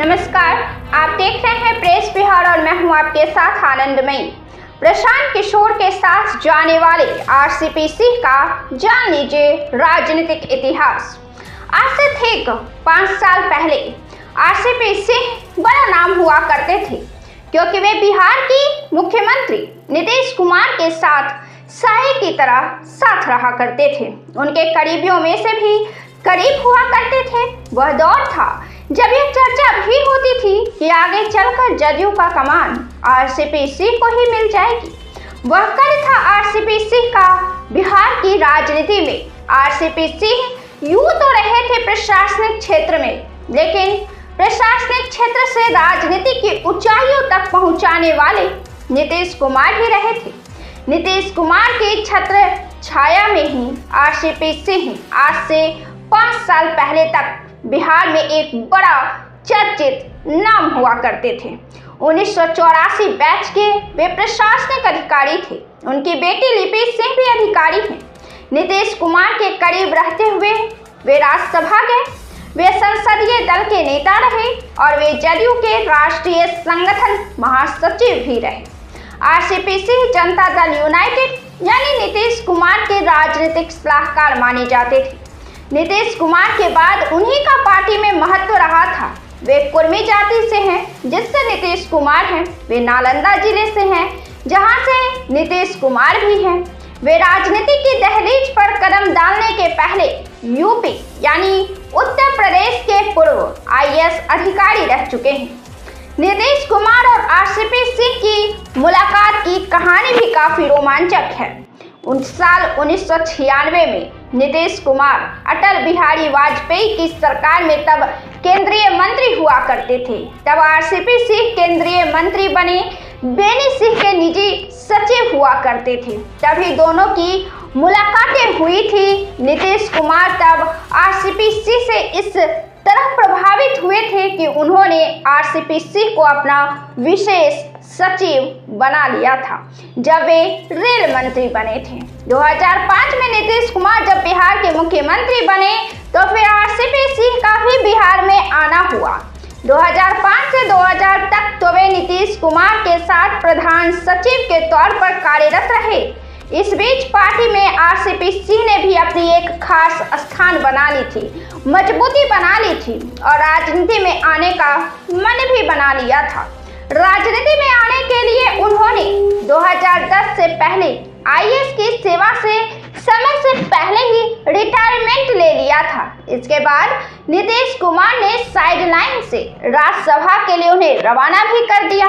नमस्कार, आप देख रहे हैं प्रेस बिहार और मैं हूं आपके साथ आनंदमयी। प्रशांत किशोर के साथ जाने वाले आरसीपी सिंह का जान लीजिए राजनीतिक इतिहास। आज से ठीक 5 साल पहले आरसीपी सिंह बड़ा नाम हुआ करते थे क्योंकि वे बिहार की मुख्यमंत्री नीतीश कुमार के साथ साए की तरह साथ रहा करते थे। उनके करीबियों में से भी करीब हुआ करते थे। वह दौर था जब यह चर्चा भी होती थी कि आगे चलकर जदयू का कमान आरसीपी सिंह को ही मिल जाएगी। वह कल था आरसीपी सिंह का बिहार की राजनीति में। आरसीपी सिंह यूं तो रहे थे प्रशासनिक क्षेत्र में, लेकिन प्रशासनिक क्षेत्र से राजनीति की ऊंचाइयों तक पहुंचाने वाले नीतीश कुमार ही रहे थे। नीतीश कुमार की छत्र छाया में ही आरसीपी सिंह आज से 5 साल पहले तक बिहार में एक बड़ा चर्चित नाम हुआ करते थे। 1984 बैच के वे प्रशासनिक अधिकारी थे। उनकी बेटी लिपि सिंह भी अधिकारी हैं। नीतीश कुमार के करीब रहते हुए वे राज्यसभा गए, वे संसदीय दल के नेता रहे और वे जदयू के राष्ट्रीय संगठन महासचिव भी रहे। आरसीपी सिंह जनता दल यूनाइटेड यानी नीतीश कुमार के राजनीतिक सलाहकार माने जाते थे। नीतीश कुमार के बाद उन्हीं का पार्टी में महत्व रहा था। वे कुर्मी जाति से हैं, जिससे नीतीश कुमार हैं। वे नालंदा जिले से हैं, जहां से नीतीश कुमार भी हैं। वे राजनीति की दहलीज पर कदम डालने के पहले यूपी यानी उत्तर प्रदेश के पूर्व आईएएस अधिकारी रह चुके हैं। नीतीश कुमार और आरसीपी सिंह की मुलाकात की कहानी भी काफी रोमांचक है। साल 1996 में नीतीश कुमार अटल बिहारी वाजपेयी की सरकार में तब केंद्रीय मंत्री हुआ करते थे। तब आरसीपी सिंह केंद्रीय मंत्री बने बेनी सिंह के निजी सचिव हुआ करते थे। तभी दोनों की मुलाकातें हुई थी। नीतीश कुमार तब आरसीपी सिंह से इस तरह प्रभावित हुए थे कि उन्होंने आरसीपी सिंह को अपना विशेष सचिव बना लिया था जब वे रेल मंत्री बने थे। 2005 में नीतीश कुमार जब बिहार के मुख्यमंत्री बने तो फिर आरसीपी सिंह का भी बिहार में आना हुआ। 2005 से 2000 तक तो वे नीतीश कुमार के साथ प्रधान सचिव के तौर पर कार्यरत रहे। इस बीच पार्टी में आरसीपी सिंह ने भी अपनी एक खास स्थान बना ली थी, मजबूती बना ली थी और राजनीति में आने का मन भी बना लिया था। राजनीति में आने के लिए उन्होंने 2010 से पहले आईएएस की सेवा से समय से पहले ही रिटायरमेंट ले लिया था। इसके बाद नीतीश कुमार ने साइडलाइन से राज्यसभा के लिए उन्हें रवाना भी कर दिया।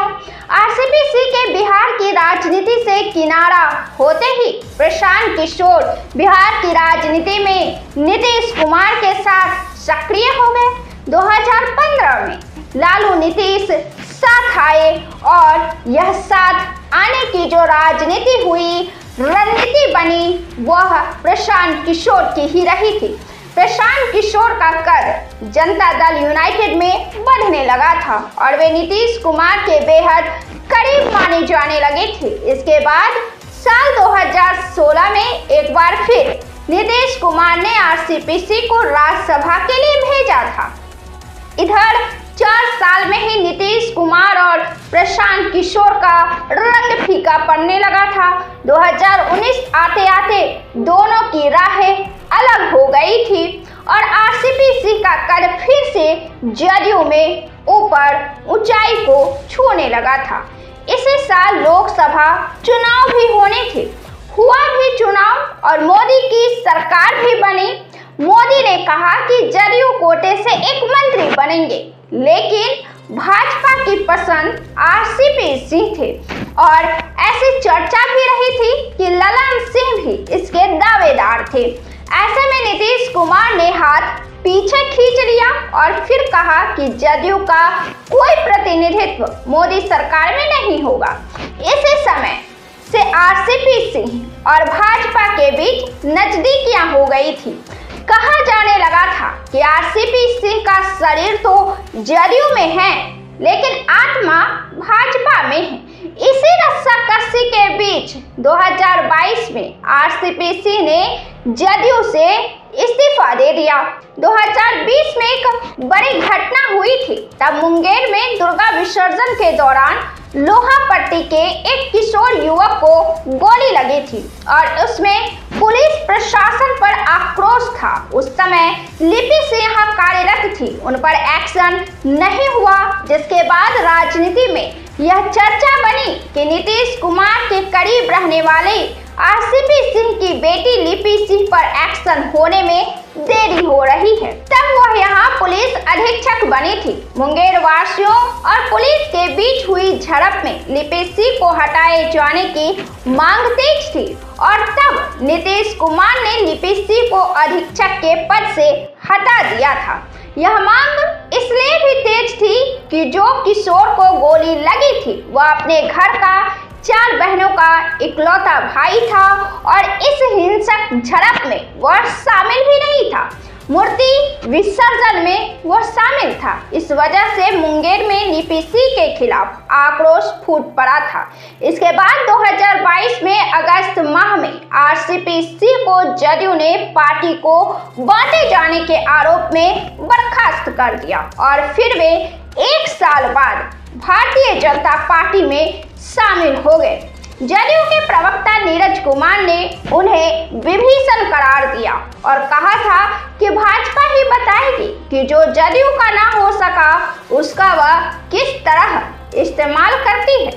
आरसीपी सिंह के बिहार की राजनीति से किनारा होते ही प्रशांत किशोर बिहार की राजनीति में नीतीश कुमार के साथ सक्रिय हो गए। 2015 में लालू नीतीश साथ आए और यह साथ आने की जो राजनीति हुई, रणनीति बनी, वह प्रशांत किशोर की ही रही थी। प्रशांत किशोर का कद जनता दल यूनाइटेड में बढ़ने लगा था और वे नीतीश कुमार के बेहद करीब माने जाने लगे थे। इसके बाद साल 2016 में एक बार फिर नीतीश कुमार ने आरसीपी सिंह को राज्यसभा के लिए भेजा था। इधर 4 साल में ही नीतीश कुमार और प्रशांत किशोर का रंग फीका पड़ने लगा था। 2019 आते आते दोनों की राहें अलग हो गई थी और आरसीपी सिंह का कद फिर से जदयू में ऊपर ऊंचाई को छूने लगा था। इसी साल लोकसभा चुनाव भी होने थे। हुआ भी चुनाव और मोदी की सरकार भी बनी। मोदी ने कहा कि जदयू कोटे से एक मंत्री बनेंगे, लेकिन भाजपा की पसंद आरसीपी सिंह थे और ऐसी चर्चा भी रही थी कि ललन सिंह भी इसके दावेदार थे। ऐसे में नीतीश कुमार ने हाथ पीछे खींच लिया और फिर कहा कि जदयू का कोई प्रतिनिधित्व मोदी सरकार में नहीं होगा। इसी समय से आरसीपी सिंह और भाजपा के बीच नजदीकियां हो गई थी। कहा जाने लगा था कि आरसीपी सिंह का शरीर तो जदयू में है, लेकिन आत्मा भाजपा में है। इसी रस्साकसी के बीच 2022 में आरसीपी सिंह ने जदयू से इस्तीफा दे दिया। 2020 में एक बड़ी घटना हुई थी। तब मुंगेर में दुर्गा विसर्जन के दौरान लोहापट्टी के एक किशोर युवक को गोली लगी थी और उसमें पुलिस प्रशासन पर आक्रोश था। उस समय लिपि सिंह कार्यरत थी, उन पर एक्शन नहीं हुआ, जिसके बाद राजनीति में यह चर्चा बनी कि नीतीश कुमार के करीब रहने वाले आरसीपी सिंह की बेटी लिपि सिंह पर एक्शन होने में देरी हो रही है। तब वह यहाँ पुलिस अधीक्षक बनी थी। मुंगेर वासियों और पुलिस के बीच हुई झड़प में लिपि सिंह को हटाए जाने की मांग तेज थी और तब नीतीश कुमार ने लिपि सिंह को अधीक्षक के पद से हटा दिया था। यह मांग इसलिए भी तेज थी कि जो किशोर को गोली लगी थी वह अपने घर का 4 बहनों का इकलौता भाई था और इस हिंसक झड़प में वह शामिल भी नहीं था। मूर्ति विसर्जन में वह शामिल था। इस वजह से मुंगेर में लिपि सिंह के खिलाफ आक्रोश फूट पड़ा था। इसके बाद 2022 में अगस्त माह में आरसीपी सिंह को जदयू ने पार्टी को बांटे जाने के आरोप में बर्खास्त कर दिया और फिर वे 1 साल बाद भारतीय जनता पार्टी में शामिल हो गए। जदयू के प्रवक्ता नीरज कुमार ने उन्हें विभीषण करार दिया और कहा था कि भाजपा ही बताएगी कि जो जदयू का ना हो सका उसका वह किस तरह इस्तेमाल करती है।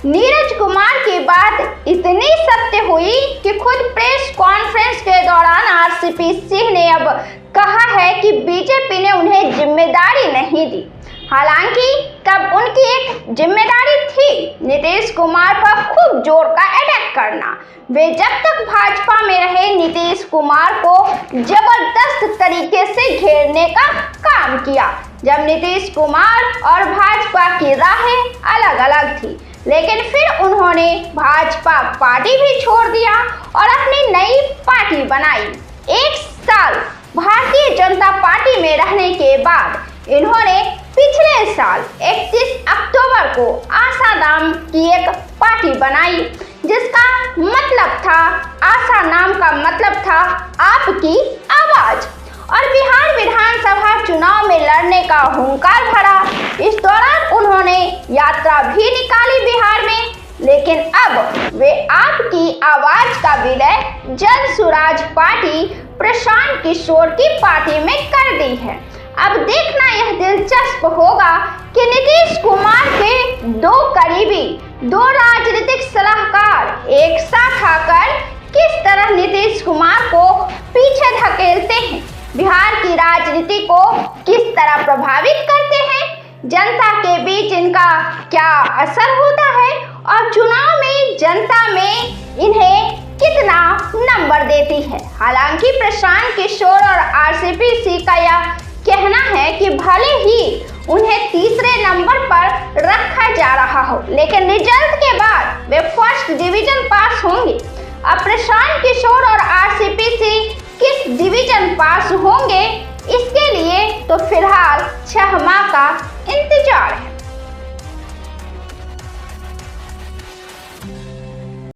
नीरज कुमार की बात इतनी सत्य हुई कि खुद प्रेस कॉन्फ्रेंस के दौरान आरसीपी सिंह ने अब कहा है कि बीजेपी ने उन्हें जिम्मेदारी नहीं दी। हालांकि तब उनकी एक जिम्मेदारी थी नीतीश कुमार पर खूब जोर का अटैक करना। वे जब तक भाजपा में रहे नीतीश कुमार को जबरदस्त तरीके से घेरने का काम किया। जब नीतीश कुमार और भाजपा की राहें अलग अलग थी, लेकिन फिर उन्होंने भाजपा पार्टी भी छोड़ दिया और अपनी नई पार्टी बनाई। 1 साल भारतीय जनता पार्टी में रहने के बाद इन्होंने पिछले साल 31 अक्टूबर को आशा नाम की एक पार्टी बनाई, जिसका मतलब था, आशा नाम का मतलब था आपकी आवाज, और बिहार विधानसभा चुनाव में लड़ने का हुंकार भरा। इस दौरान उन्होंने यात्रा भी निकाली बिहार में, लेकिन अब वे आपकी आवाज का विलय जन सुराज पार्टी प्रशांत किशोर की पार्टी में कर दी है। अब देखना यह दिलचस्प होगा कि नीतीश कुमार के 2 करीबी, 2 राजनीतिक सलाहकार एक साथ आकर किस तरह नीतीश कुमार को पीछे धकेलते हैं, बिहार की राजनीति को किस तरह प्रभावित करते हैं, जनता के बीच इनका क्या असर होता है और चुनाव में जनता में इन्हें कितना नंबर देती है। हालांकि प्रशांत किशोर और आरसीपी सिंह का यह कहना है कि भले ही उन्हें तीसरे नंबर पर रखा जा रहा हो, लेकिन रिजल्ट के बाद वे फर्स्ट डिवीजन पास होंगे। अब प्रशांत किशोर और आरसीपी सिंह किस डिवीजन पास होंगे, इसके लिए तो फिलहाल 6 माह का इंतजार है।